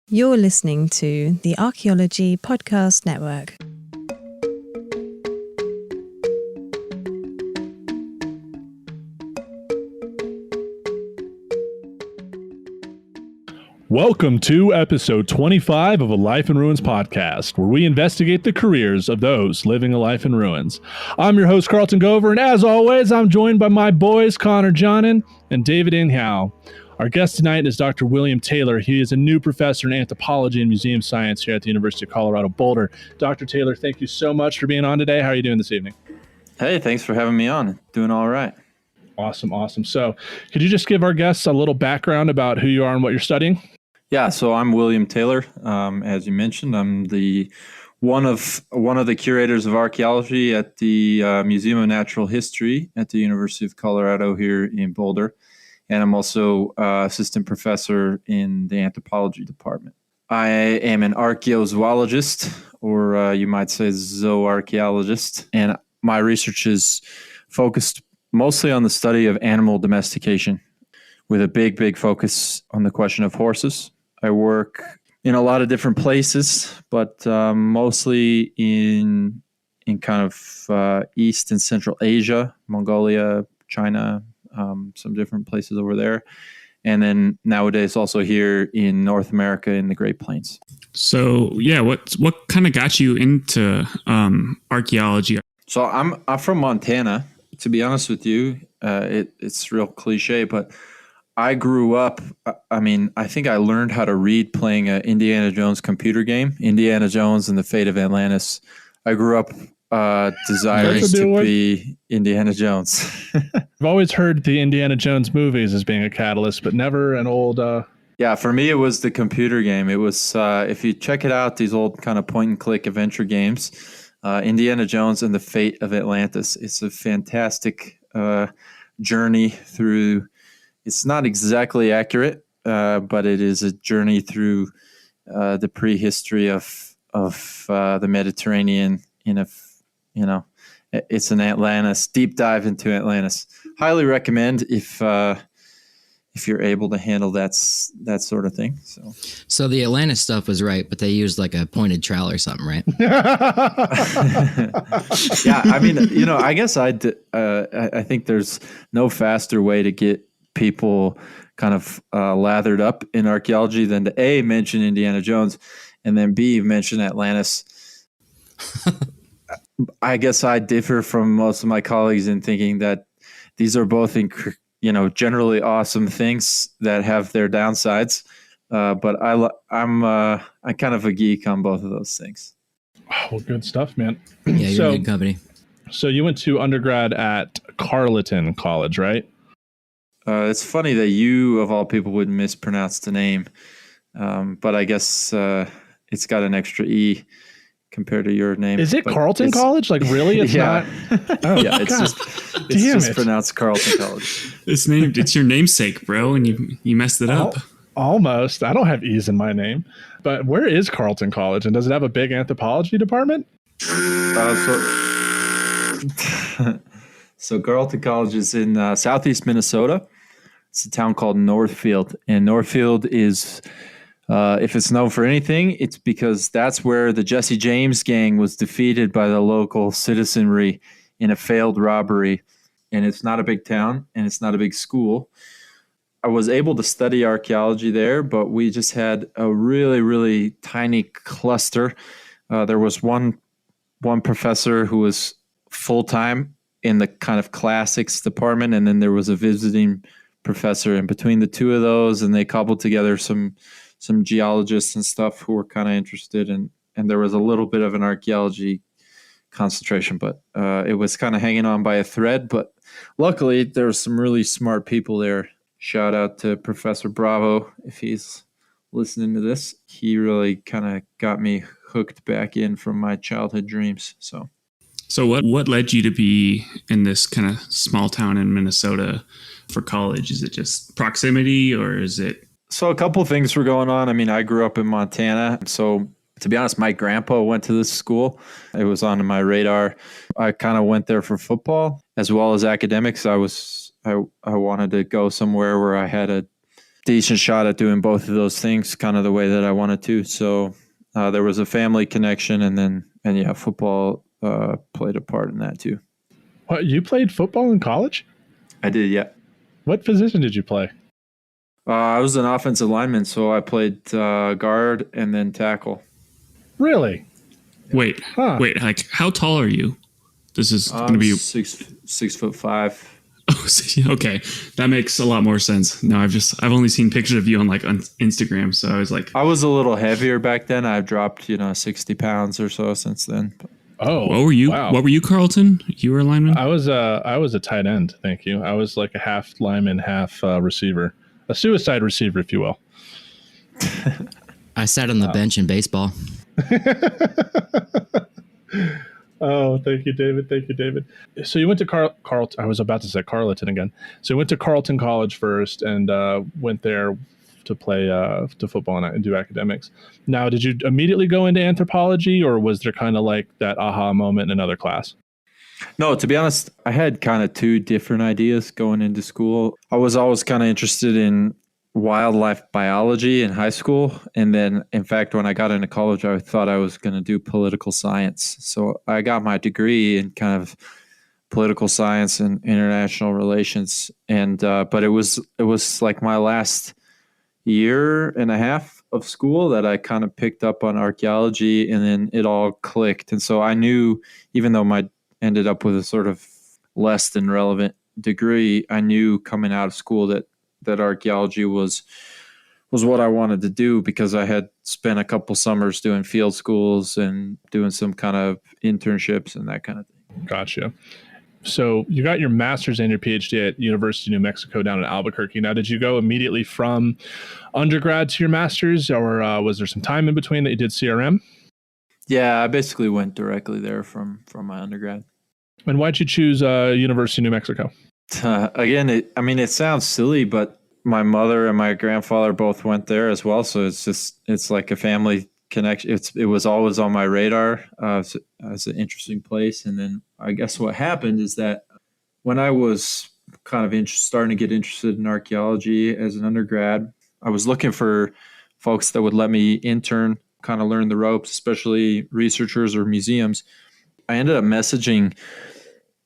You're listening to the Archaeology Podcast Network. Welcome to episode 25 of A Life in Ruins podcast, where we investigate the careers of those living a life in ruins. I'm your host, Carlton Gover, and as always, I'm joined by my boys, Connor Johnnon and David Inhow. Our guest tonight is Dr. William Taylor. He is a new professor in anthropology and museum science here at the University of Colorado Boulder. Dr. Taylor, thank you so much for being on today. How are you doing this evening? Hey, thanks for having me on. Doing all right. Awesome. So could you just give our guests a little background about who you are and what you're studying? Yeah, so I'm William Taylor. As you mentioned, I'm the one of the curators of archaeology at the Museum of Natural History at the University of Colorado here in Boulder. And I'm also assistant professor in the anthropology department. I am an archaeozoologist, or you might say zooarchaeologist, and my research is focused mostly on the study of animal domestication, with a big focus on the question of horses. I work in a lot of different places, but mostly in kind of East and Central Asia, Mongolia, China, some different places over there. And then nowadays also here in North America in the Great Plains. So, yeah, what kind of got you into archaeology? So I'm from Montana. To be honest with you, it's real cliche, but I grew up, I think I learned how to read playing an Indiana Jones computer game, Indiana Jones and the Fate of Atlantis. I grew up desirous to be Indiana Jones. I've always heard the Indiana Jones movies as being a catalyst, but never an old... Yeah, for me, it was the computer game. It was, if you check it out, these old kind of point-and-click adventure games, Indiana Jones and the Fate of Atlantis. It's a fantastic journey through... It's not exactly accurate, but it is a journey through the prehistory of the Mediterranean. It's an Atlantis deep dive into Atlantis. Highly recommend if you're able to handle that sort of thing. So the Atlantis stuff was right, but they used like a pointed trowel or something, right? Yeah, I guess I think there's no faster way to get people kind of lathered up in archaeology than to A, mention Indiana Jones, and then B, mention Atlantis. I guess I differ from most of my colleagues in thinking that these are both generally awesome things that have their downsides, but I'm kind of a geek on both of those things. Oh, well, good stuff, man. Yeah, you're in good company. So you went to undergrad at Carleton College, right? It's funny that you, of all people, would mispronounce the name, but I guess it's got an extra E compared to your name. Is it Carleton College? Like, really? It's yeah. not? Oh, yeah, it's just pronounced Carleton College. It's your namesake, bro, and you messed it up. Almost. I don't have E's in my name. But where is Carleton College, and does it have a big anthropology department? So Carleton College is in southeast Minnesota. It's a town called Northfield, and Northfield is, if it's known for anything, it's because that's where the Jesse James gang was defeated by the local citizenry in a failed robbery. And it's not a big town, and it's not a big school. I was able to study archaeology there, but we just had a really, really tiny cluster. There was one professor who was full-time in the kind of classics department, and then there was a visiting professor in between the two of those, and they cobbled together some geologists and stuff who were kind of interested, and there was a little bit of an archaeology concentration, but it was kind of hanging on by a thread. But luckily, there were some really smart people there. Shout out to Professor Bravo if he's listening to this. He really kind of got me hooked back in from my childhood dreams. So what led you to be in this kind of small town in Minnesota for college? Is it just proximity, or is it? So a couple of things were going on. I grew up in Montana. So to be honest, my grandpa went to this school. It was on my radar. I kind of went there for football as well as academics. I wanted to go somewhere where I had a decent shot at doing both of those things kind of the way that I wanted to. So there was a family connection, and football played a part in that too. What, you played football in college? I did, yeah. What position did you play? I was an offensive lineman, so I played guard and then tackle. Really? Wait, like how tall are you? This is going to be 6'5". Oh, okay, that makes a lot more sense. No, I've only seen pictures of you on Instagram, so I was like, I was a little heavier back then. I've dropped 60 pounds or so since then. Oh, what were you? Wow. What were you, Carlton? You were a lineman. I was a tight end. Thank you. I was like a half lineman, half receiver, a suicide receiver, if you will. I sat on the bench in baseball. Oh, thank you, David. Thank you, David. So you went to Carleton. I was about to say Carleton again. So you went to Carleton College first and went there to play to football and do academics. Now, did you immediately go into anthropology, or was there kind of like that aha moment in another class? No, to be honest, I had kind of two different ideas going into school. I was always kind of interested in wildlife biology in high school. And then, in fact, when I got into college, I thought I was going to do political science. So I got my degree in kind of political science and international relations. And but it was like my last year and a half of school that I kind of picked up on archaeology, and then it all clicked. And so I knew, even though I ended up with a sort of less than relevant degree, I knew coming out of school that archaeology was what I wanted to do, because I had spent a couple summers doing field schools and doing some kind of internships and that kind of thing. Gotcha. So you got your master's and your PhD at University of New Mexico down in Albuquerque. Now, did you go immediately from undergrad to your master's, or was there some time in between that you did CRM? Yeah, I basically went directly there from my undergrad. And why'd you choose University of New Mexico? Again, it sounds silly, but my mother and my grandfather both went there as well. So it's like a family connection. It was always on my radar as an interesting place. And then I guess what happened is that when I was kind of starting to get interested in archaeology as an undergrad, I was looking for folks that would let me intern, kind of learn the ropes, especially researchers or museums. I ended up messaging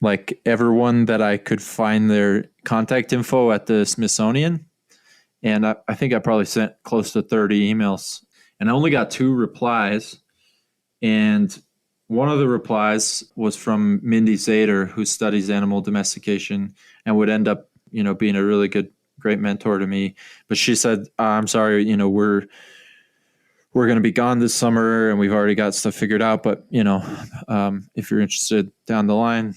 like everyone that I could find their contact info at the Smithsonian. And I think I probably sent close to 30 emails, and I only got 2 replies. And one of the replies was from Mindy Zader, who studies animal domestication and would end up, being a really great mentor to me. But she said, I'm sorry, we're going to be gone this summer and we've already got stuff figured out. But, if you're interested down the line,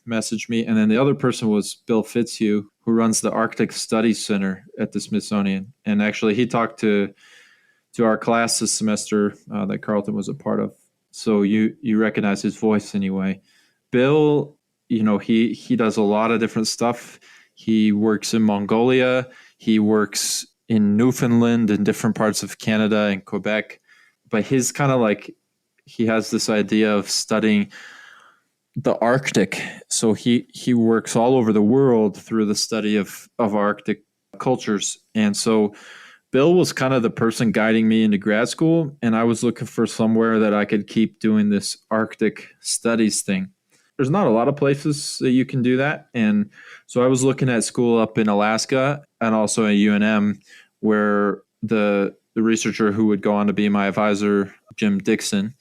message me. And then the other person was Bill Fitzhugh, who runs the Arctic Studies Center at the Smithsonian. And actually he talked to our class this semester that Carlton was a part of. So you recognize his voice anyway. Bill, he does a lot of different stuff. He works in Mongolia. He works in Newfoundland and different parts of Canada and Quebec. But his kind of like, he has this idea of studying the Arctic. So he works all over the world through the study of Arctic cultures. And so Bill was kind of the person guiding me into grad school, and I was looking for somewhere that I could keep doing this Arctic studies thing. There's not a lot of places that you can do that. And so I was looking at school up in Alaska and also at UNM, where the researcher who would go on to be my advisor, Jim Dixon,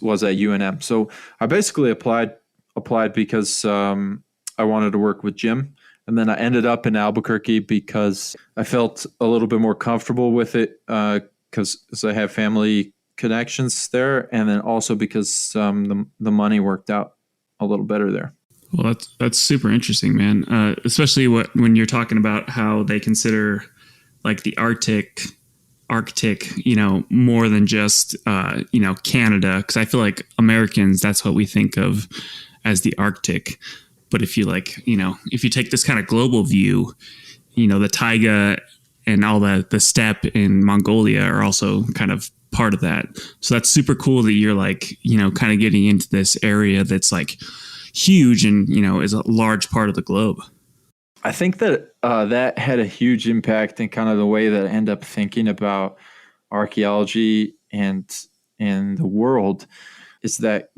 was at UNM. So I basically applied because I wanted to work with Jim. And then I ended up in Albuquerque because I felt a little bit more comfortable with it because I have family connections there. And then also because the money worked out a little better there. Well, that's super interesting, man. Especially when you're talking about how they consider like the Arctic, more than just, Canada. Because I feel like Americans, that's what we think of as the Arctic. But if you if you take this kind of global view, the taiga and all the steppe in Mongolia are also kind of part of that. So that's super cool that you're kind of getting into this area that's like huge and, is a large part of the globe. I think that that had a huge impact in kind of the way that I end up thinking about archaeology and the world. Is that,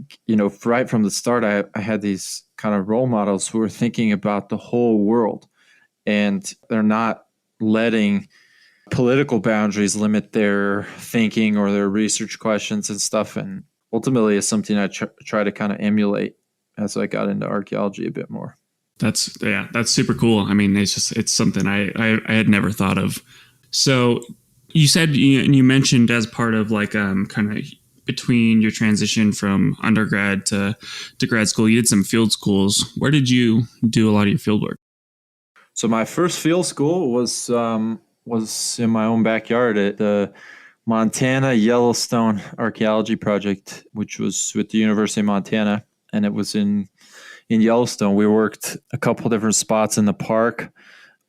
right from the start, I had these kind of role models who were thinking about the whole world, and they're not letting political boundaries limit their thinking or their research questions and stuff. And ultimately, it's something I try to kind of emulate as I got into archaeology a bit more. That's super cool. I mean, it's something I had never thought of. So you said, you mentioned as part of like kind of between your transition from undergrad to grad school, you did some field schools. Where did you do a lot of your field work? So my first field school was in my own backyard at the Montana Yellowstone Archaeology Project, which was with the University of Montana, and it was in Yellowstone. We worked a couple different spots in the park,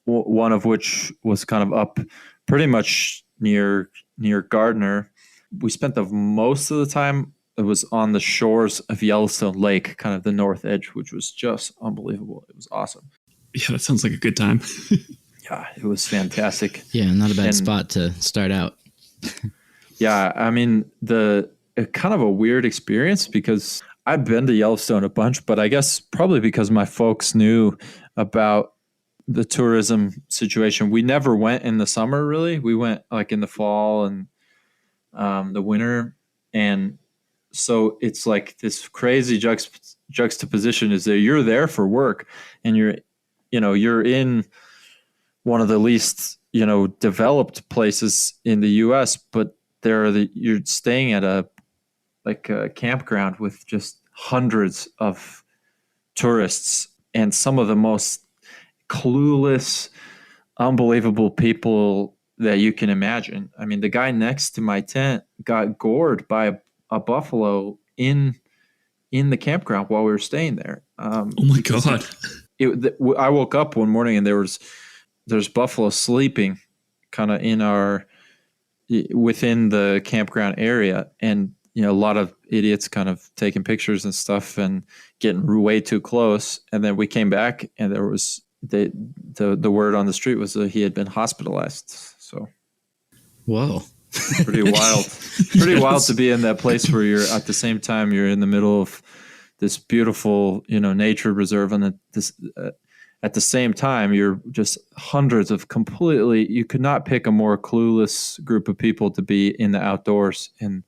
one of which was kind of up pretty much near Gardner. We spent the most of the time, it was on the shores of Yellowstone Lake, kind of the north edge, which was just unbelievable. It was awesome. Yeah, that sounds like a good time. Yeah, it was fantastic. Yeah, not a bad spot to start out. Yeah, I mean, kind of a weird experience because I've been to Yellowstone a bunch, but I guess probably because my folks knew about the tourism situation. We never went in the summer, really. We went like in the fall and the winter. And so it's like this crazy juxtaposition is that you're there for work and you're in one of the least, developed places in the US, but you're staying at a campground with just hundreds of tourists and some of the most clueless, unbelievable people that you can imagine. I mean, the guy next to my tent got gored by a buffalo in the campground while we were staying there. Oh my God. I woke up one morning and there's buffalo sleeping kind of within the campground area. And, a lot of idiots kind of taking pictures and stuff and getting way too close. And then we came back and there was the word on the street was that he had been hospitalized. So, whoa, pretty wild, wild to be in that place where you're at the same time you're in the middle of this beautiful, nature reserve, and at the same time you're just hundreds of you could not pick a more clueless group of people to be in the outdoors, and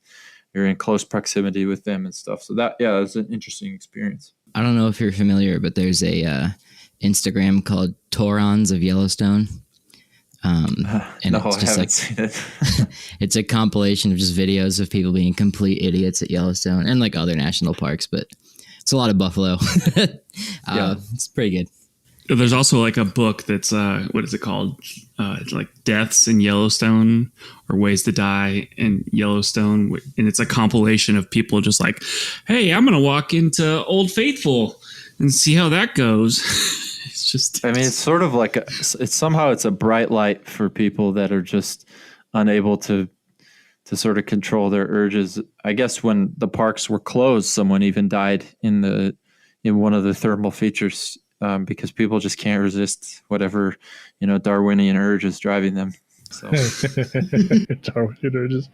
you're in close proximity with them and stuff. So it was an interesting experience. I don't know if you're familiar, but there's a Instagram called Torons of Yellowstone. And no, it's just I haven't seen it. It's a compilation of just videos of people being complete idiots at Yellowstone and like other national parks, but it's a lot of buffalo. It's pretty good. There's also like a book that's what is it called? It's like Deaths in Yellowstone or Ways to Die in Yellowstone, and it's a compilation of people just like, hey, I'm gonna walk into Old Faithful and see how that goes. It's sort of like it's a bright light for people that are just unable to sort of control their urges. I guess when the parks were closed, someone even died in one of the thermal features. Because people just can't resist whatever, Darwinian urge is driving them. So. Darwinian urges.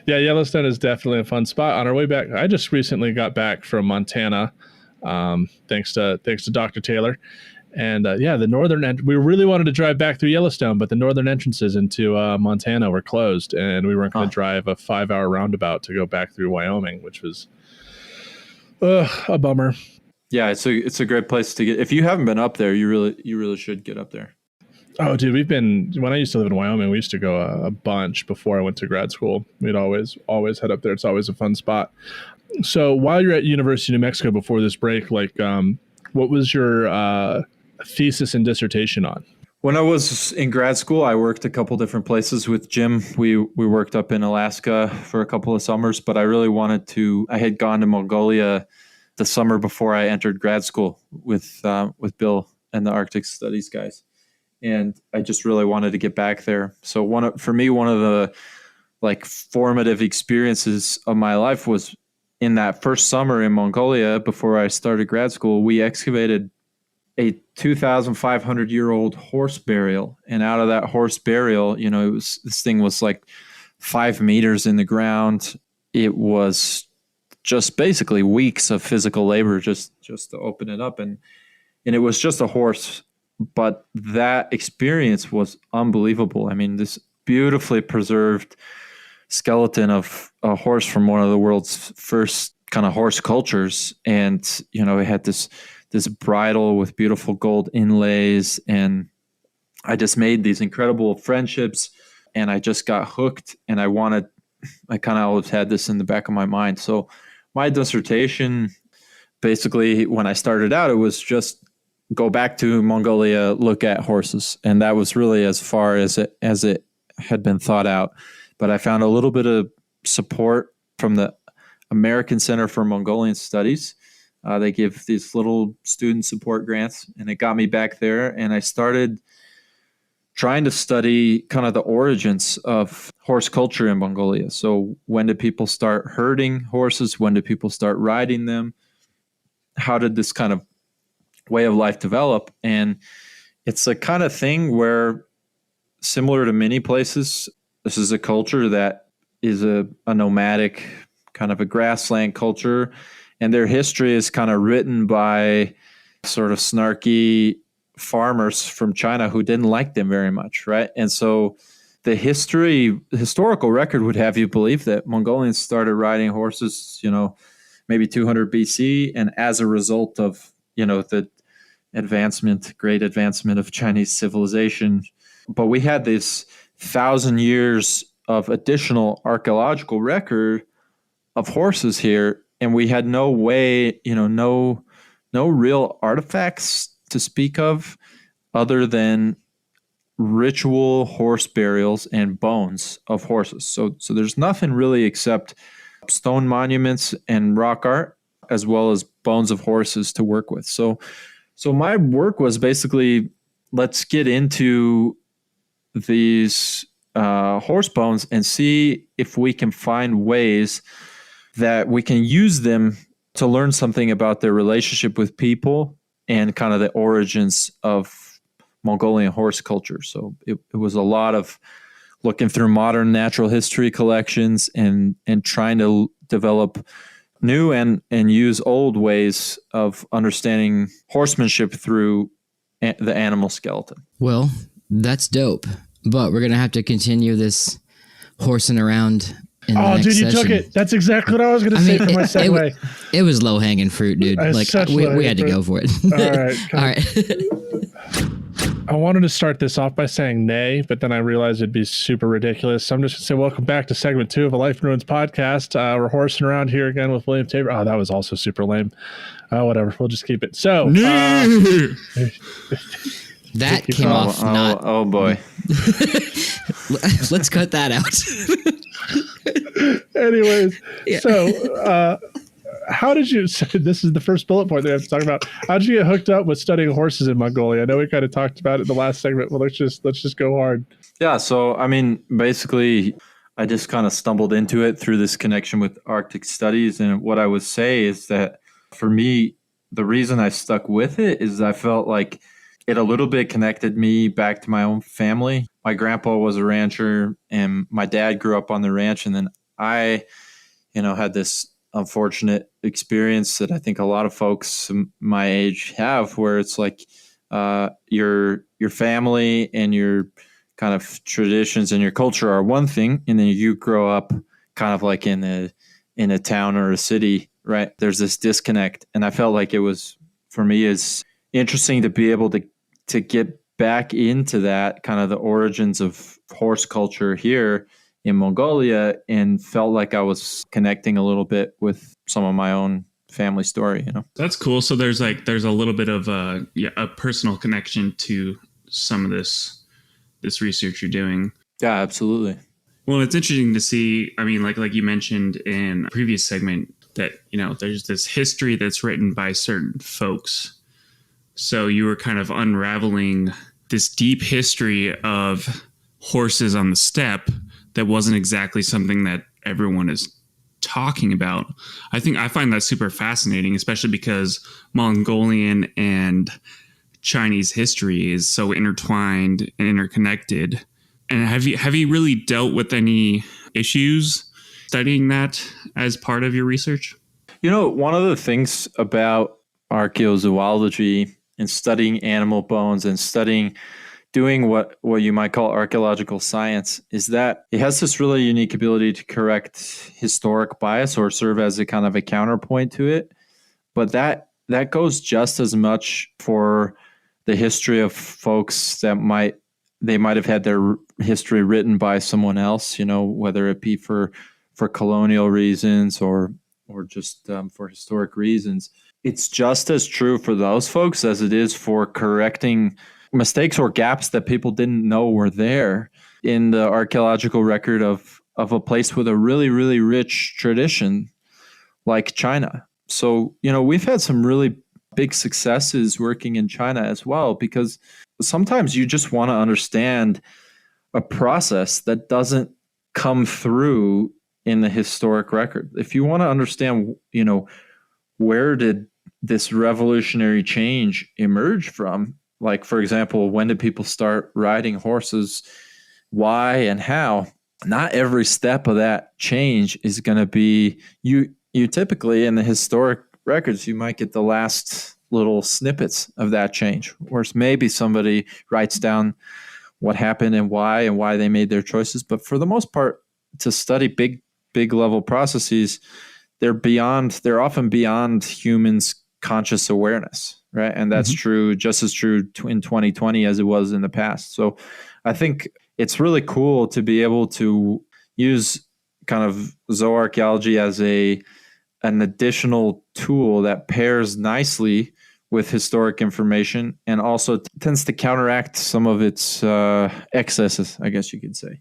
Yeah, Yellowstone is definitely a fun spot. On our way back, I just recently got back from Montana, thanks to Dr. Taylor. And the northern we really wanted to drive back through Yellowstone, but the northern entrances into Montana were closed, and we weren't going to drive a 5-hour roundabout to go back through Wyoming, which was a bummer. Yeah, it's a great place to get. If you haven't been up there, you really should get up there. Oh, dude, when I used to live in Wyoming, we used to go a bunch before I went to grad school. We'd always head up there. It's always a fun spot. So while you're at University of New Mexico before this break, what was your thesis and dissertation on? When I was in grad school, I worked a couple different places with Jim. We worked up in Alaska for a couple of summers, but I really I had gone to Mongolia the summer before I entered grad school with Bill and the Arctic Studies guys. And I just really wanted to get back there. So one of the formative experiences of my life was in that first summer in Mongolia before I started grad school. We excavated a 2,500-year-old horse burial. And out of that horse burial, this thing was like 5 meters in the ground. It was just basically weeks of physical labor just to open it up. And it was just a horse. But that experience was unbelievable. I mean, this beautifully preserved skeleton of a horse from one of the world's first kind of horse cultures. And, it had this bridle with beautiful gold inlays. And I just made these incredible friendships, and I just got hooked, and I kind of always had this in the back of my mind. So my dissertation, basically, when I started out, it was just go back to Mongolia, look at horses. And that was really as far as it had been thought out. But I found a little bit of support from the American Center for Mongolian Studies. They give these little student support grants, and it got me back there. And I started trying to study kind of the origins of horse culture in Mongolia. So when did people start herding horses? When did people start riding them? How did this kind of way of life develop? And it's a kind of thing where, similar to many places, this is a culture that is a nomadic, kind of a grassland culture. And their history is kind of written by sort of snarky farmers from China who didn't like them very much, right? And so the historical record would have you believe that Mongolians started riding horses, maybe 200 BC. And as a result of, the great advancement of Chinese civilization. But we had this 1,000 years of additional archaeological record of horses here, and we had no way, no real artifacts to speak of other than ritual horse burials and bones of horses. So there's nothing really except stone monuments and rock art, as well as bones of horses to work with. So my work was basically, let's get into these horse bones and see if we can find ways that we can use them to learn something about their relationship with people and kind of the origins of Mongolian horse culture. So it was a lot of looking through modern natural history collections and trying to develop new and use old ways of understanding horsemanship through the animal skeleton. Well, that's dope. But we're going to have to continue this horsing around in the next dude, you session. took it. That's exactly what I was going to say for my segue. It was low-hanging fruit, dude. We had to go for it. All right. I wanted to start this off by saying nay, but then I realized it'd be super ridiculous. So I'm just going to say welcome back to segment 2 of a Life in Ruins podcast. We're horsing around here again with William Tabor. Oh, that was also super lame. Whatever. We'll just keep it. So... that came off not... Oh, boy. Let's cut that out. Anyways, yeah. So how did you... So this is the first bullet point that I have to talk about. How did you get hooked up with studying horses in Mongolia? I know we kind of talked about it in the last segment. Well, let's just go hard. Yeah, so, I mean, basically, I just kind of stumbled into it through this connection with Arctic studies. And what I would say is that, for me, the reason I stuck with it is I felt like it a little bit connected me back to my own family. My grandpa was a rancher, and my dad grew up on the ranch. And then I, had this unfortunate experience that I think a lot of folks my age have, where it's like your family and your kind of traditions and your culture are one thing, and then you grow up kind of like in a town or a city, right? There's this disconnect, and I felt like it was, for me, is interesting to be able to get back into that kind of the origins of horse culture here in Mongolia, and felt like I was connecting a little bit with some of my own family story, That's cool. So there's a little bit of a personal connection to some of this research you're doing. Yeah, absolutely. Well, it's interesting to see, I mean, like you mentioned in a previous segment, that, there's this history that's written by certain folks. So you were kind of unraveling this deep history of horses on the steppe that wasn't exactly something that everyone is talking about. I find that super fascinating, especially because Mongolian and Chinese history is so intertwined and interconnected. And have you really dealt with any issues studying that as part of your research? One of the things about archaeozoology and studying animal bones and doing what you might call archaeological science is that it has this really unique ability to correct historic bias or serve as a kind of a counterpoint to it. But that goes just as much for the history of folks that might have had their history written by someone else, whether it be for colonial reasons or just for historic reasons. It's just as true for those folks as it is for correcting mistakes or gaps that people didn't know were there in the archaeological record of a place with a really, really rich tradition like China. So, we've had some really big successes working in China as well, because sometimes you just want to understand a process that doesn't come through in the historic record. If you want to understand, where did this revolutionary change emerge from? Like, for example, when did people start riding horses? Why and how? Not every step of that change is going to be you typically in the historic records, you might get the last little snippets of that change, whereas maybe somebody writes down what happened and why they made their choices. But for the most part, to study big level processes, they're often beyond humans' conscious awareness, right? And that's true, just as true in 2020 as it was in the past. So I think it's really cool to be able to use kind of zooarchaeology as an additional tool that pairs nicely with historic information and also tends to counteract some of its excesses, I guess you could say.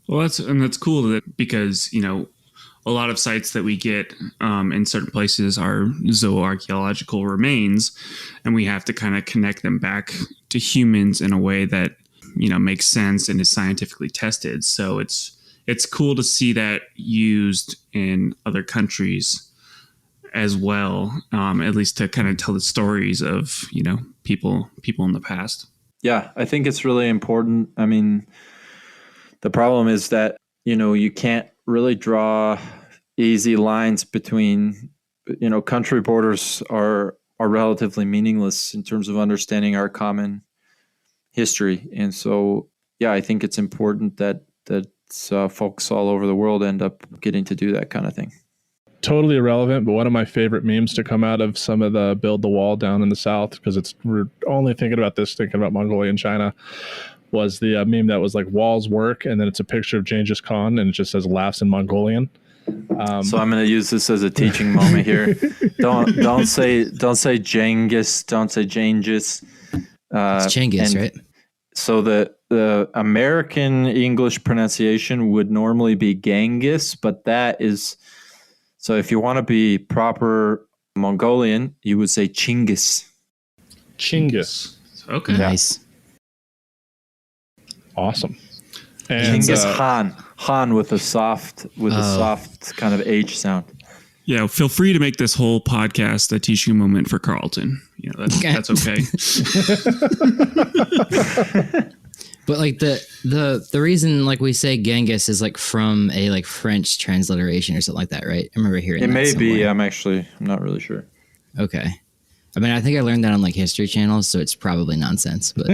Well, that's cool because, a lot of sites that we get in certain places are zooarchaeological remains, and we have to kind of connect them back to humans in a way that, makes sense and is scientifically tested. So it's cool to see that used in other countries as well, at least to kind of tell the stories of, people in the past. Yeah, I think it's really important. I mean, the problem is that, you can't really draw easy lines between, country borders are relatively meaningless in terms of understanding our common history. And so, yeah, I think it's important that folks all over the world end up getting to do that kind of thing. Totally irrelevant, but one of my favorite memes to come out of some of the build the wall down in the south, because we're only thinking about Mongolia and China, was the meme that was like walls work, and then it's a picture of Genghis Khan and it just says laughs in Mongolian. So I'm going to use this as a teaching moment here. Don't say Genghis, don't say Genghis. It's Genghis, right? So the American English pronunciation would normally be Genghis, but that is. So if you want to be proper Mongolian, you would say Chinggis. Chinggis. Okay. Nice. Awesome. And Genghis Han with a soft kind of H sound. Yeah, feel free to make this whole podcast a teaching moment for Carlton. That's okay. But like the reason like we say Genghis is like from a like French transliteration or something like that, right? I remember hearing it that may somewhere. be. I'm not really sure. Okay. I mean, I think I learned that on like History Channel, so it's probably nonsense. But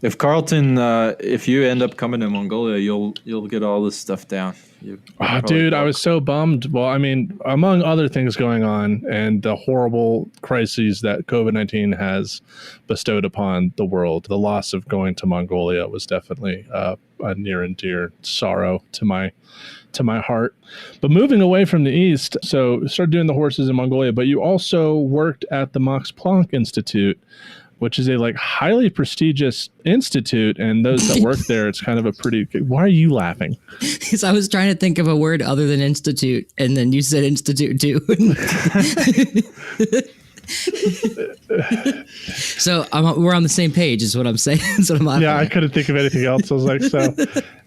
if Carlton, if you end up coming to Mongolia, you'll get all this stuff down. Dude, I was so bummed. Well, I mean, among other things going on and the horrible crises that COVID-19 has bestowed upon the world, the loss of going to Mongolia was definitely a near and dear sorrow to my heart. But moving away from the East, so started doing the horses in Mongolia, but you also worked at the Max Planck Institute, which is a like highly prestigious institute. And those that work there, it's kind of a pretty, why are you laughing? Because I was trying to think of a word other than institute, and then you said institute too. So we're on the same page is what I'm saying. That's what I'm laughing Yeah, I at. couldn't think of anything else. I was like, so,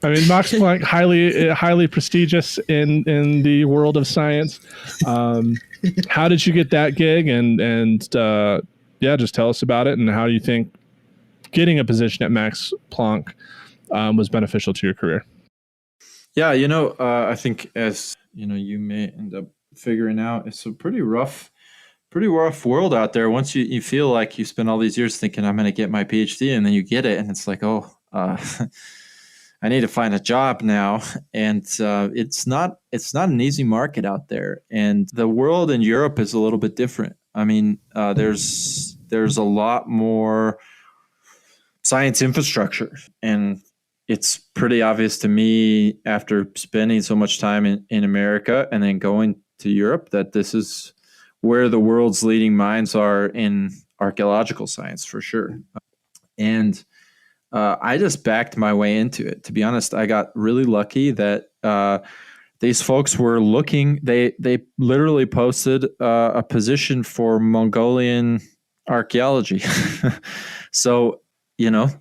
I mean, Max Planck, highly prestigious in the world of science. How did you get that gig? And just tell us about it and how you think getting a position at Max Planck was beneficial to your career. Yeah, I think, as you may end up figuring out, it's a pretty rough world out there. Once you feel like you spend all these years thinking I'm going to get my PhD, and then you get it, and it's like, I need to find a job now. And it's not an easy market out there. And the world in Europe is a little bit different. I mean, there's a lot more science infrastructure, and it's pretty obvious to me after spending so much time in America and then going to Europe that this is where the world's leading minds are in archaeological science, for sure. And I just backed my way into it. To be honest, I got really lucky that these folks were looking. They literally posted a position for Mongolian archaeology. So,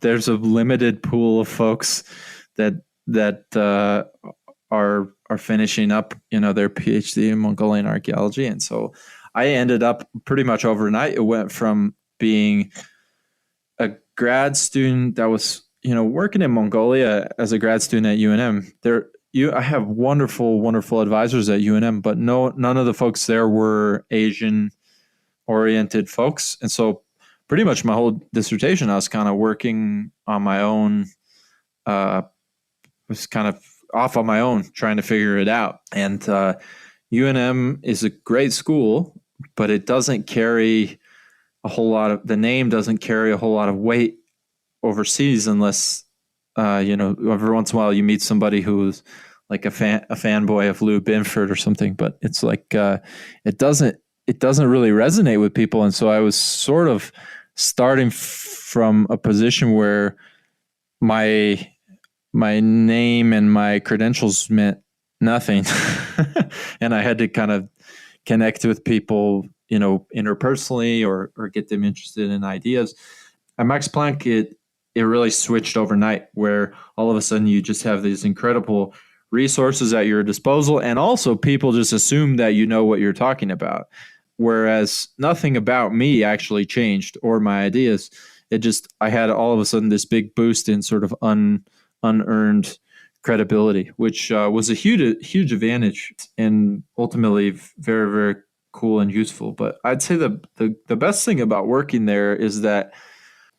there's a limited pool of folks that are finishing up, their PhD in Mongolian archaeology. And so I ended up pretty much overnight. It went from being a grad student that was, working in Mongolia as a grad student at UNM. I have wonderful advisors at UNM, but none of the folks there were Asian oriented folks. And so pretty much my whole dissertation, I was kind of working on my own, was kind of off on my own, trying to figure it out. And UNM is a great school, but it doesn't carry the name doesn't carry a whole lot of weight overseas unless, every once in a while you meet somebody who's like a fanboy of Lou Binford or something, but it's like, it doesn't really resonate with people. And so I was sort of starting from a position where my name and my credentials meant nothing. And I had to kind of connect with people, interpersonally or get them interested in ideas. At Max Planck, it really switched overnight, where all of a sudden you just have these incredible resources at your disposal. And also people just assume that you know what you're talking about. Whereas nothing about me actually changed or my ideas. I had all of a sudden this big boost in sort of unearned credibility, which was a huge advantage and ultimately very, very cool and useful. But I'd say the best thing about working there is that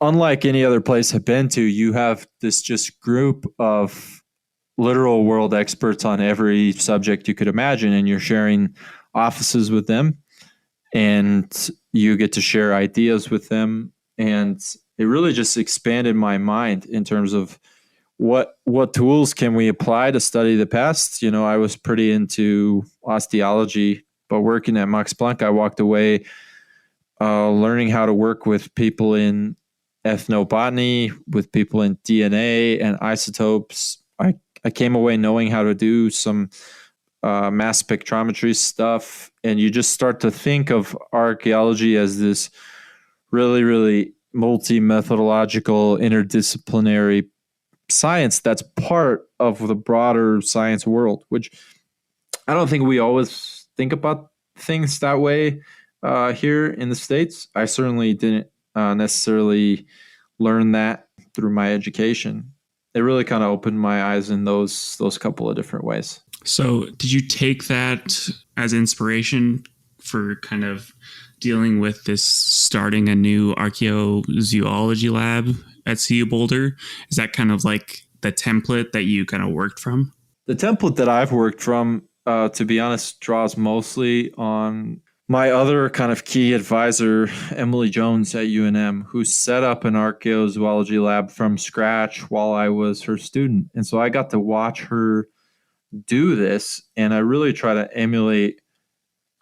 unlike any other place I've been to, you have this just group of literal world experts on every subject you could imagine, and you're sharing offices with them. And you get to share ideas with them. And it really just expanded my mind in terms of what tools can we apply to study the past. I was pretty into osteology, but working at Max Planck, I walked away learning how to work with people in ethnobotany, with people in DNA and isotopes. I came away knowing how to do some mass spectrometry stuff, and you just start to think of archaeology as this really, really multi-methodological, interdisciplinary science that's part of the broader science world, which I don't think we always think about things that way here in the States. I certainly didn't necessarily learn that through my education. It really kind of opened my eyes in those couple of different ways. So did you take that as inspiration for kind of dealing with this, starting a new archaeozoology lab at CU Boulder? Is that kind of like the template that you kind of worked from? The template that I've worked from, to be honest, draws mostly on my other kind of key advisor, Emily Jones at UNM, who set up an archaeozoology lab from scratch while I was her student. And so I got to watch her do this, and I really try to emulate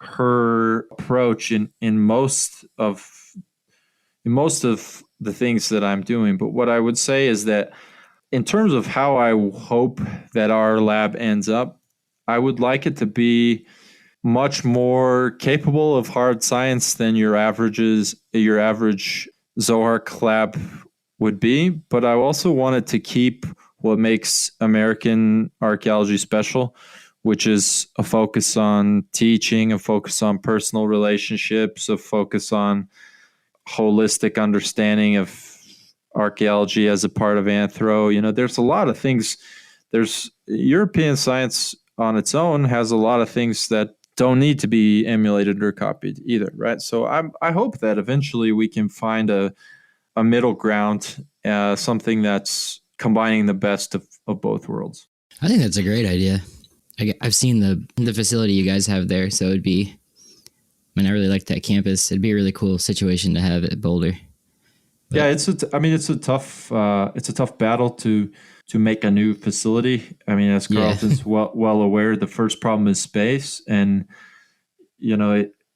her approach in most of the things that I'm doing. But what I would say is that in terms of how I hope that our lab ends up, I would like it to be much more capable of hard science than your average Zoarc lab would be. But I also wanted to keep what makes American archaeology special, which is a focus on teaching, a focus on personal relationships, a focus on holistic understanding of archaeology as a part of anthro. There's a lot of things. There's European science on its own has a lot of things that don't need to be emulated or copied either, right? So I hope that eventually we can find a middle ground, something that's combining the best of both worlds. I think that's a great idea. I've seen the facility you guys have there, so it'd be. I really like that campus. It'd be a really cool situation to have at Boulder. But yeah, it's a tough battle to make a new facility. As Carlton's well aware, the first problem is space, and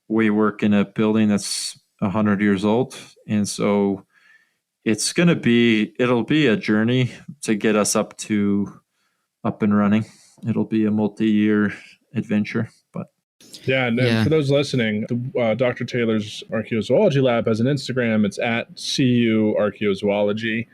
we work in a building that's 100 years old, and so it'll be a journey to get us up and running. It'll be a multi-year adventure, but. Yeah, and for those listening, Dr. Taylor's Archaeozoology Lab has an Instagram. It's at CU Archaeozoology,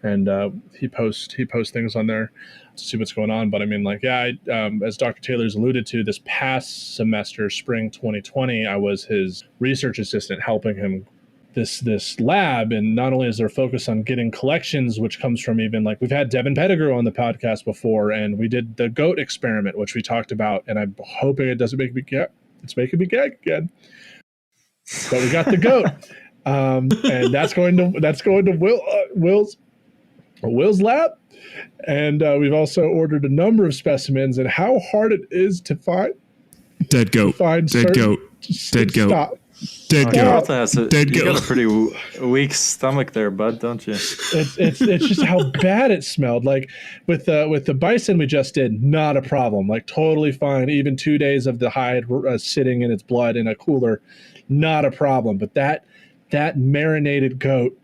and he posts things on there to see what's going on. But as Dr. Taylor's alluded to, this past semester, spring 2020, I was his research assistant helping him this lab, and not only is there a focus on getting collections, which comes from even we've had Devin Pettigrew on the podcast before, and we did the goat experiment, which we talked about, and I'm hoping it doesn't make me gag. It's making me gag again, but we got the goat, and that's going to Will's lab, and we've also ordered a number of specimens, and how hard it is to find dead goat. Dead goat. You got a pretty weak stomach there, bud, don't you? It's just how bad it smelled. With the bison we just did, not a problem. Totally fine. Even 2 days of the hide sitting in its blood in a cooler, not a problem. But that marinated goat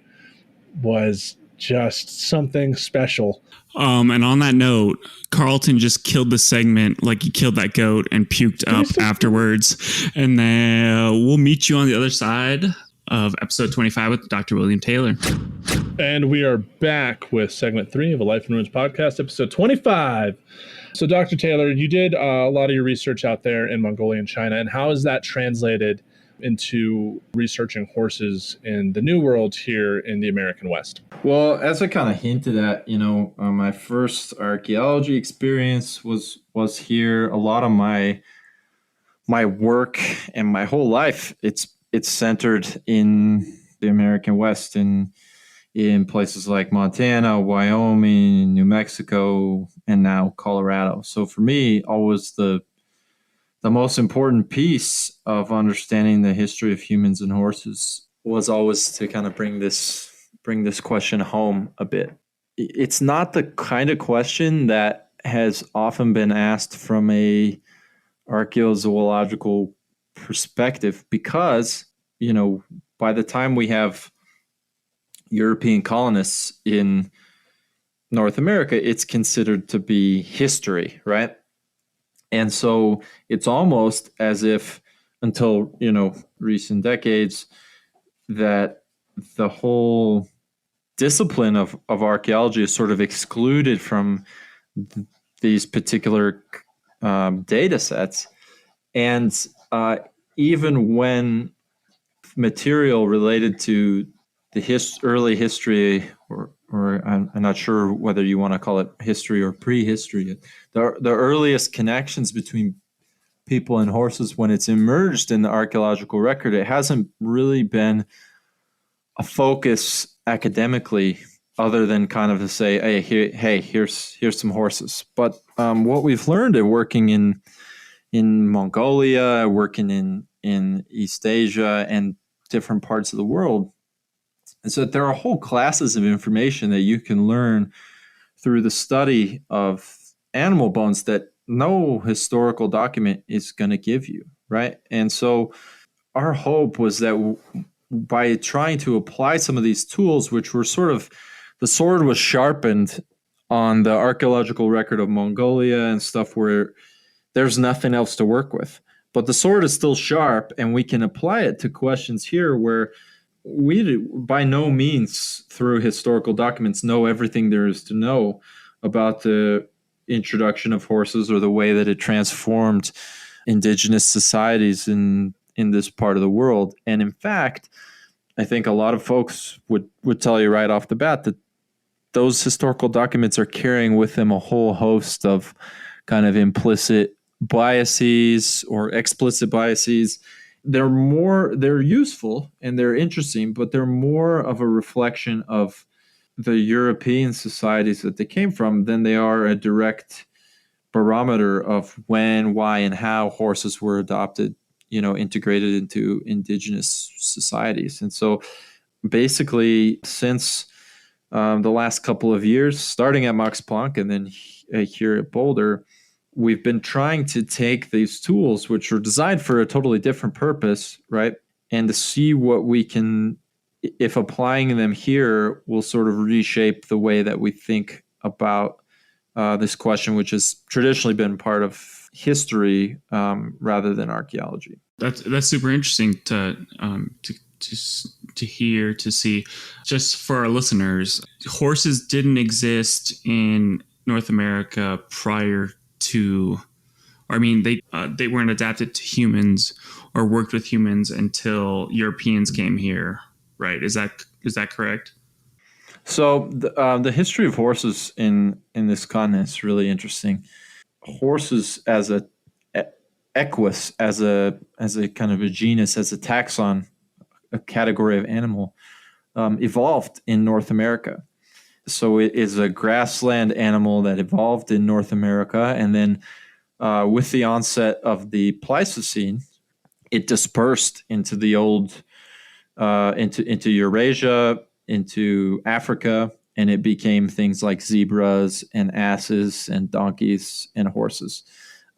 was just something special. And on that note, Carlton just killed the segment he killed that goat and puked up afterwards. And then we'll meet you on the other side of episode 25 with Dr. William Taylor. And we are back with segment 3 of a Life in Ruins podcast, episode 25. So, Dr. Taylor, you did a lot of your research out there in Mongolia and China. And how is that translated into researching horses in the New World here in the American West? Well, as I kind of hinted at, my first archaeology experience was here. A lot of my work and my whole life, it's centered in the American West, in places like Montana, Wyoming, New Mexico, and now Colorado. So for me, always the most important piece of understanding the history of humans and horses was always to kind of bring this question home a bit. It's not the kind of question that has often been asked from a archaeozoological perspective, because, by the time we have European colonists in North America, it's considered to be history, right? And so it's almost as if, until, recent decades, that the whole discipline of archaeology is sort of excluded from these particular data sets. And even when material related to the early history, or I'm not sure whether you want to call it history or prehistory, the earliest connections between people and horses, when it's emerged in the archaeological record, it hasn't really been a focus academically, other than kind of to say, here's some horses. But what we've learned in working in Mongolia, working in East Asia and different parts of the world, is that there are whole classes of information that you can learn through the study of animal bones that no historical document is going to give you, right? And so our hope was that by trying to apply some of these tools, which were sort of, the sword was sharpened on the archaeological record of Mongolia and stuff where there's nothing else to work with. But the sword is still sharp, and we can apply it to questions here where we, by no means through historical documents, know everything there is to know about the introduction of horses or the way that it transformed indigenous societies in this part of the world. And in fact, I think a lot of folks would tell you right off the bat that those historical documents are carrying with them a whole host of kind of implicit biases or explicit biases. They're useful and they're interesting, but they're more of a reflection of the European societies that they came from than they are a direct barometer of when, why, and how horses were adopted, integrated into indigenous societies. And so basically, since the last couple of years, starting at Max Planck and then here at Boulder, we've been trying to take these tools, which are designed for a totally different purpose, right? And to see what we can, if applying them here, will sort of reshape the way that we think about this question, which has traditionally been part of history rather than archaeology. That's super interesting to hear, to see. Just for our listeners, horses didn't exist in North America prior to, or I mean, they weren't adapted to humans or worked with humans until Europeans came here, right? Is that correct? So the history of horses in this continent is really interesting. Horses as a equus, as a kind of a genus, as a taxon, a category of animal, evolved in North America. So it is a grassland animal that evolved in North America, and then with the onset of the Pleistocene, it dispersed into the old into Eurasia, into Africa, and it became things like zebras and asses and donkeys and horses.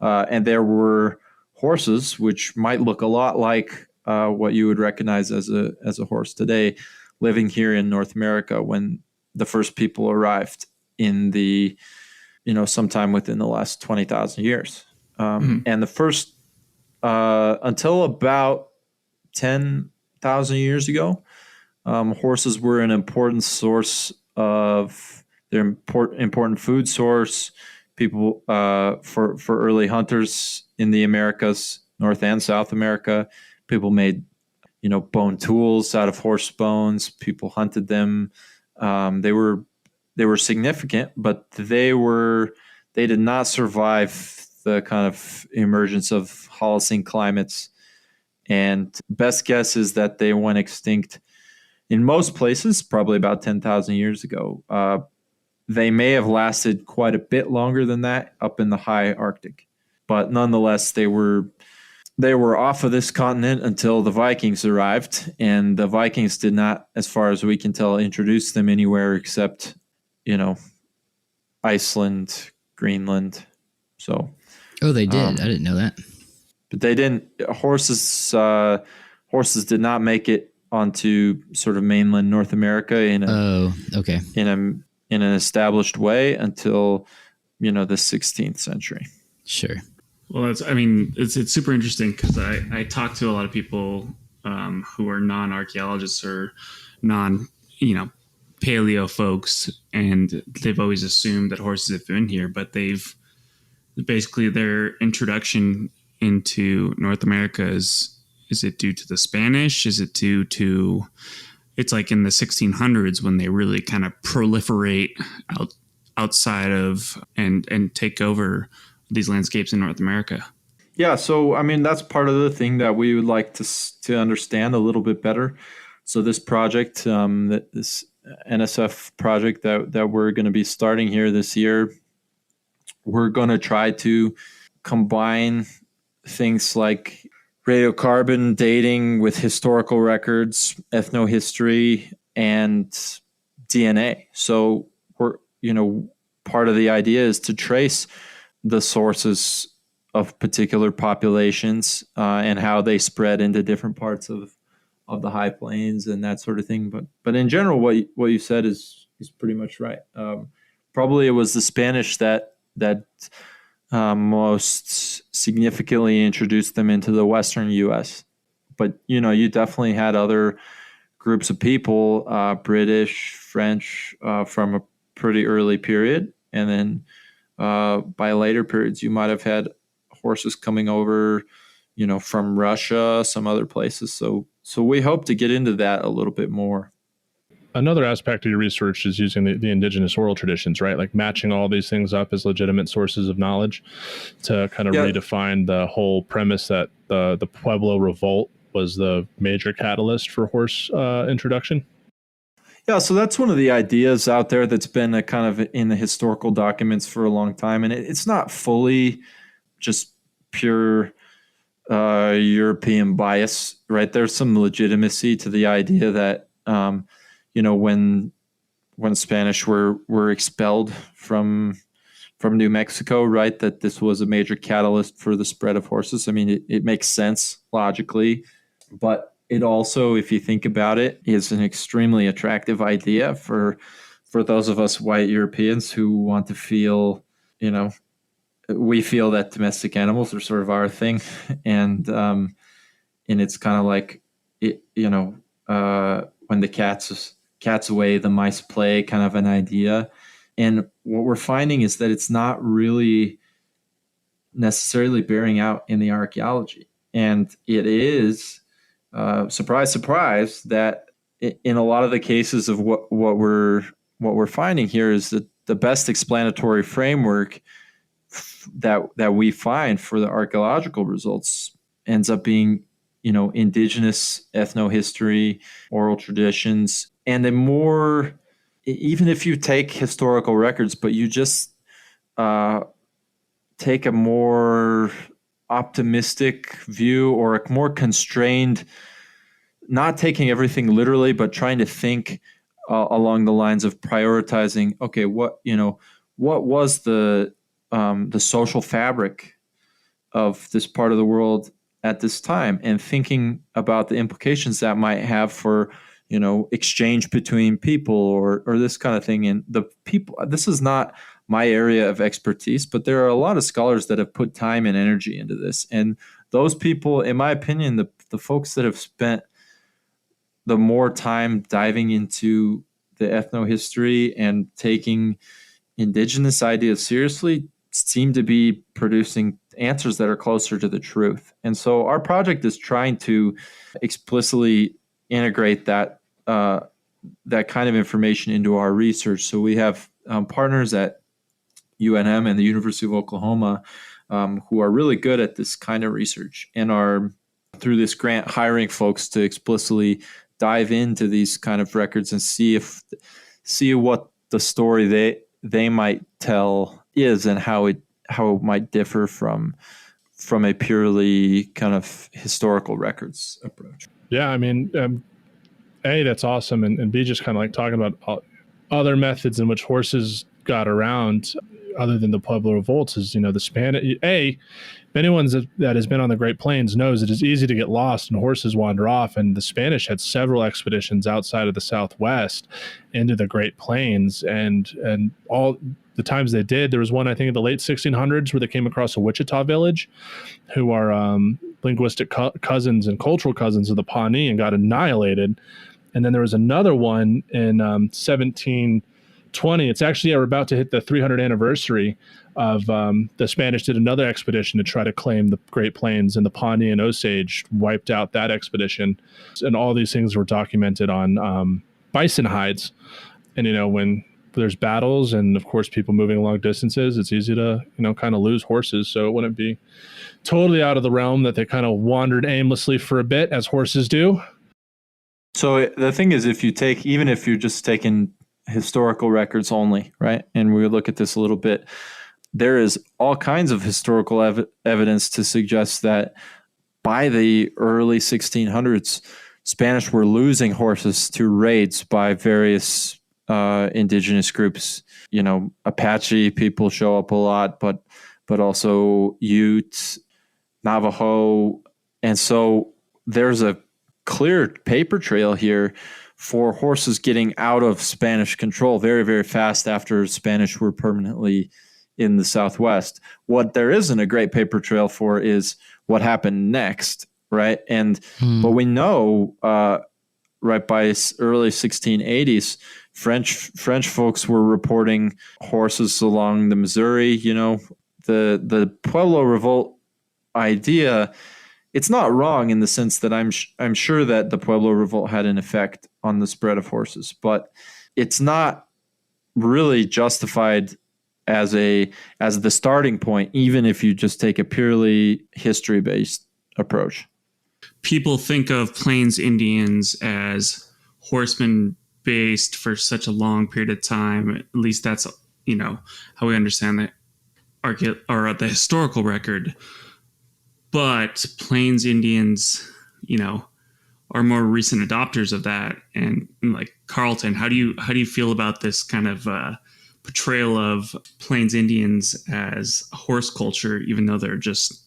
And there were horses which might look a lot like what you would recognize as a horse today, living here in North America when the first people arrived in the, sometime within the last 20,000 years. And the first, until about 10,000 years ago, horses were an important source of their important food source. People for early hunters in the Americas, North and South America, people made bone tools out of horse bones. People hunted them. They were significant, but they did not survive the kind of emergence of Holocene climates. And best guess is that they went extinct in most places, probably about 10,000 years ago. They may have lasted quite a bit longer than that up in the high Arctic, but nonetheless, they were off of this continent until the Vikings arrived, and the Vikings did not, as far as we can tell, introduce them anywhere except, Iceland, Greenland. So, they did. I didn't know that. But they didn't. Horses did not make it onto sort of mainland North America in an established way until the 16th century. Sure. Well, it's super interesting because I talk to a lot of people who are non-archaeologists or paleo folks, and they've always assumed that horses have been here, but they've basically their introduction into North America is it due to the Spanish? Is it due to, it's like in the 1600s when they really kind of proliferate outside of and take over these landscapes in North America? Yeah, so that's part of the thing that we would like to understand a little bit better. So this project, this NSF project that we're going to be starting here this year, we're going to try to combine things like radiocarbon dating with historical records, ethnohistory, and DNA. So we're, part of the idea is to trace the sources of particular populations and how they spread into different parts of the high plains and that sort of thing. But in general, what you said is pretty much right. Probably it was the Spanish that most significantly introduced them into the Western U.S. But, you definitely had other groups of people, British, French, from a pretty early period. And then by later periods, you might have had horses coming over, from Russia, some other places. So So we hope to get into that a little bit more. Another aspect of your research is using the indigenous oral traditions, right? Like matching all these things up as legitimate sources of knowledge to kind of redefine the whole premise that the Pueblo Revolt was the major catalyst for horse introduction. Yeah, so that's one of the ideas out there that's been a kind of in the historical documents for a long time. And it's not fully just pure European bias, right? There's some legitimacy to the idea that, when Spanish were expelled from New Mexico, right, that this was a major catalyst for the spread of horses. I mean, it makes sense logically, but it also, if you think about it, is an extremely attractive idea for those of us white Europeans who want to feel, we feel that domestic animals are sort of our thing, and it's kind of like, when the cat's away, the mice play kind of an idea. And what we're finding is that it's not really necessarily bearing out in the archaeology. And it is, surprise, surprise, that in a lot of the cases of what we're finding here is that the best explanatory framework that we find for the archaeological results ends up being, indigenous ethnohistory, oral traditions, and even if you take historical records, but you just take a more optimistic view or a more constrained, not taking everything literally, but trying to think along the lines of prioritizing, okay, what was the social fabric of this part of the world at this time, and thinking about the implications that might have for, exchange between people or this kind of thing. And the people, this is not my area of expertise, but there are a lot of scholars that have put time and energy into this. And those people, in my opinion, the folks that have spent the more time diving into the ethnohistory and taking indigenous ideas seriously seem to be producing answers that are closer to the truth. And so our project is trying to explicitly integrate that kind of information into our research. So we have partners at UNM and the University of Oklahoma who are really good at this kind of research and are, through this grant, hiring folks to explicitly dive into these kind of records and see what the story they might tell is, and how it might differ from a purely kind of historical records approach. Yeah, I mean, A, that's awesome, and B, just kind of like talking about other methods in which horses got around other than the Pueblo revolts is, the Spanish. If anyone that has been on the Great Plains knows it is easy to get lost and horses wander off. And the Spanish had several expeditions outside of the Southwest into the Great Plains, and all the times they did, there was one, I think, in the late 1600s where they came across a Wichita village who are linguistic cousins and cultural cousins of the Pawnee and got annihilated. And then there was another one in 1720. It's actually, we're about to hit the 300th anniversary of the Spanish did another expedition to try to claim the Great Plains, and the Pawnee and Osage wiped out that expedition. And all these things were documented on bison hides. And, when there's battles and, of course, people moving long distances, it's easy to, kind of lose horses. So it wouldn't be totally out of the realm that they kind of wandered aimlessly for a bit, as horses do. So the thing is, even if you're just taking historical records only, right, and we look at this a little bit, there is all kinds of historical evidence to suggest that by the early 1600s, Spanish were losing horses to raids by various indigenous groups. Apache people show up a lot, but also Utes, Navajo. And so there's a clear paper trail here for horses getting out of Spanish control very, very fast after Spanish were permanently in the Southwest. What there isn't a great paper trail for is what happened next, right? And but we know right by early 1680s, French folks were reporting horses along the Missouri. The Pueblo Revolt idea it's not wrong in the sense that I'm sure that the Pueblo Revolt had an effect on the spread of horses, but it's not really justified as the starting point, even if you just take a purely history-based approach. People think of Plains Indians as horsemen based for such a long period of time. At least that's, how we understand the the historical record. But Plains Indians, are more recent adopters of that. And like Carlton, how do you feel about this kind of portrayal of Plains Indians as a horse culture, even though they're just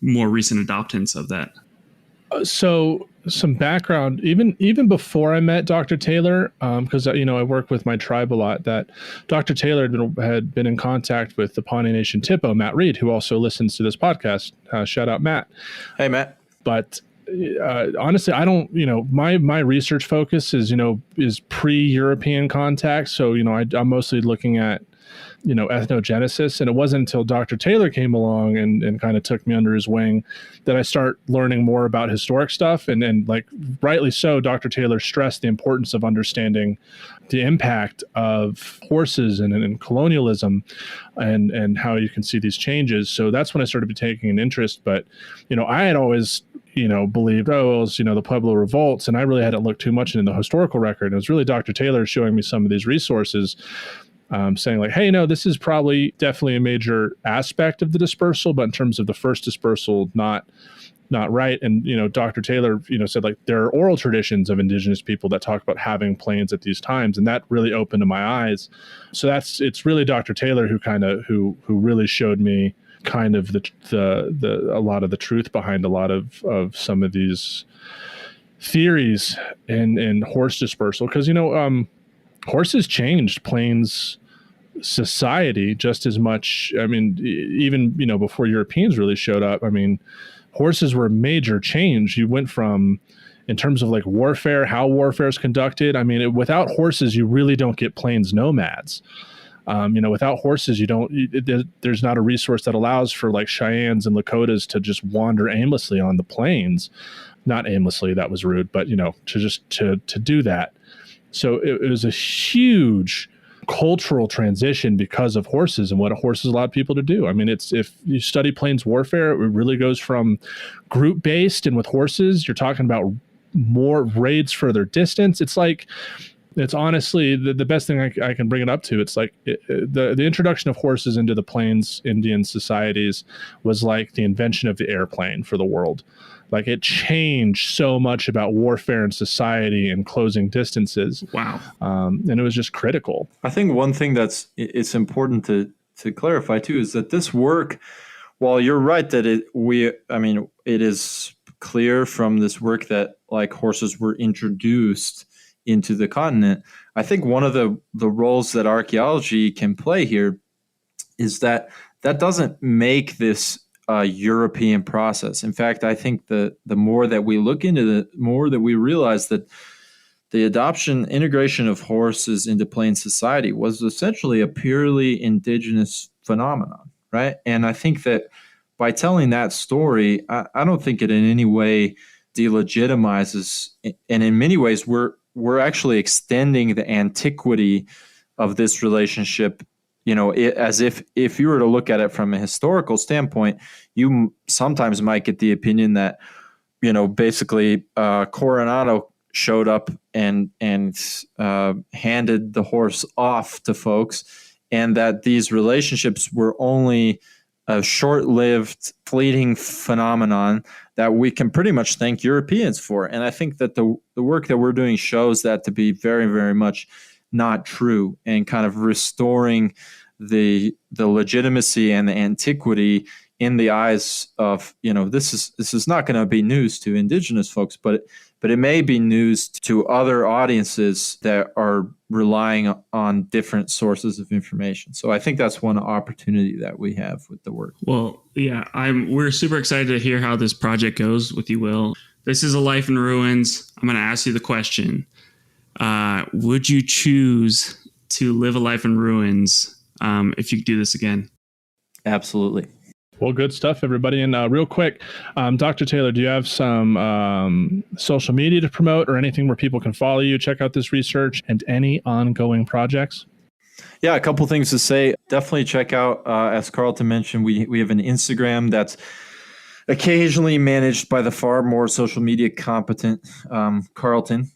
more recent adoptants of that? So some background, even before I met Dr. Taylor, because I work with my tribe a lot, that Dr. Taylor had been in contact with the Pawnee Nation Tipo, Matt Reed, who also listens to this podcast. Shout out, Matt. Hey, Matt. But honestly, I don't, my research focus is pre-European contact. So, I'm mostly looking at, ethnogenesis. And it wasn't until Dr. Taylor came along and kind of took me under his wing that I start learning more about historic stuff. And like, rightly so, Dr. Taylor stressed the importance of understanding the impact of horses and colonialism and how you can see these changes. So that's when I started taking an interest. But, I had always believed, it was, the Pueblo revolts. And I really hadn't looked too much into the historical record. And it was really Dr. Taylor showing me some of these resources, saying like, hey, no, this is probably definitely a major aspect of the dispersal, but in terms of the first dispersal, not right. And, Dr. Taylor, said like there are oral traditions of indigenous people that talk about having plains at these times. And that really opened my eyes. So it's really Dr. Taylor who really showed me kind of a lot of the truth behind a lot of some of these theories in horse dispersal. Because, horses changed plains society just as much. I mean, even, before Europeans really showed up, I mean, horses were a major change. You went from, in terms of like warfare, how warfare is conducted. I mean, without horses, you really don't get plains nomads. Without horses, there's not a resource that allows for like Cheyennes and Lakotas to just wander aimlessly on the plains. Not aimlessly, that was rude, but, to do that. So it was a huge cultural transition because of horses and what horses allowed people to do. I mean, if you study plains warfare, it really goes from group based, and with horses, you're talking about more raids further distance. It's honestly the best thing I can bring it up to. It's like the introduction of horses into the Plains Indian societies was like the invention of the airplane for the world. Like it changed so much about warfare and society and closing distances. Wow. And it was just critical. I think one thing it's important to clarify too is that this work, while you're right that it is clear from this work that like horses were introduced into the continent. I think one of the roles that archaeology can play here is that doesn't make this a European process. In fact, I think the more that we look into it, the more that we realize that the integration of horses into plain society was essentially a purely indigenous phenomenon, right? And I think that by telling that story, I don't think it in any way delegitimizes, and in many ways we're actually extending the antiquity of this relationship, as if you were to look at it from a historical standpoint, you sometimes might get the opinion that, basically Coronado showed up and handed the horse off to folks, and that these relationships were only a short-lived, fleeting phenomenon that we can pretty much thank Europeans for. And I think that the work that we're doing shows that to be very, very much not true, and kind of restoring the legitimacy and the antiquity in the eyes of, this is not going to be news to indigenous folks, but it may be news to other audiences that are relying on different sources of information. So I think that's one opportunity that we have with the work. Well, yeah, we're super excited to hear how this project goes with you, Will. This is A Life in Ruins. I'm going to ask you the question. Would you choose to live a life in ruins if you could do this again? Absolutely. Well, good stuff, everybody. And real quick, Dr. Taylor, do you have some social media to promote or anything where people can follow you, check out this research, and any ongoing projects? Yeah, a couple things to say. Definitely check out, as Carlton mentioned, we have an Instagram that's occasionally managed by the far more social media competent Carlton.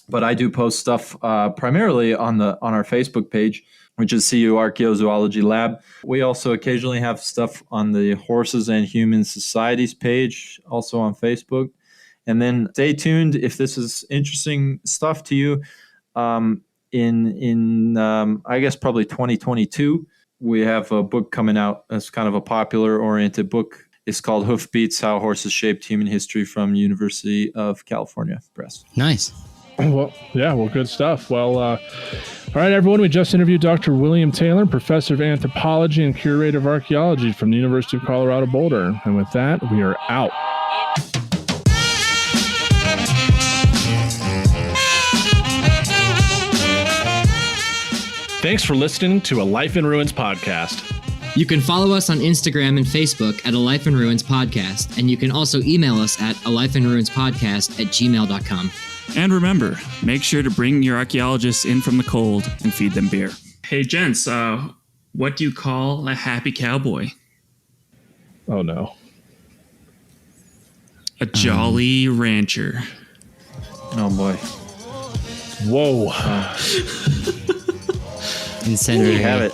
But I do post stuff primarily on our Facebook page, which is CU Archaeozoology Lab. We also occasionally have stuff on the Horses and Human Societies page, also on Facebook. And then stay tuned if this is interesting stuff to you. In I guess probably 2022, we have a book coming out that's kind of a popular-oriented book. It's called Hoofbeats: How Horses Shaped Human History from University of California Press. Nice. Well, yeah, well, good stuff. Well, all right, everyone, we just interviewed Dr. William Taylor, Professor of Anthropology and Curator of Archaeology from the University of Colorado Boulder. And with that, we are out. Thanks for listening to A Life in Ruins podcast. You can follow us on Instagram and Facebook at A Life in Ruins Podcast, and you can also email us at alifeinruinspodcast@gmail.com. And remember, make sure to bring your archaeologists in from the cold and feed them beer. Hey, gents, what do you call a happy cowboy? Oh, no. A jolly rancher. Oh, boy. Whoa. Incendiary. You have it.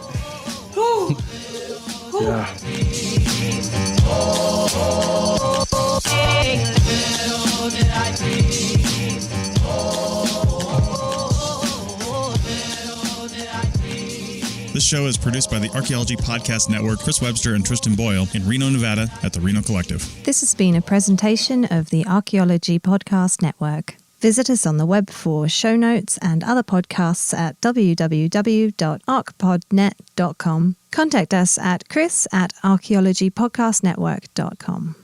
Yeah. This show is produced by the Archaeology Podcast Network, Chris Webster and Tristan Boyle in Reno, Nevada at the Reno Collective. This has been a presentation of the Archaeology Podcast Network. Visit us on the web for show notes and other podcasts at www.archpodnet.com. Contact us at chris@archaeologypodcastnetwork.com.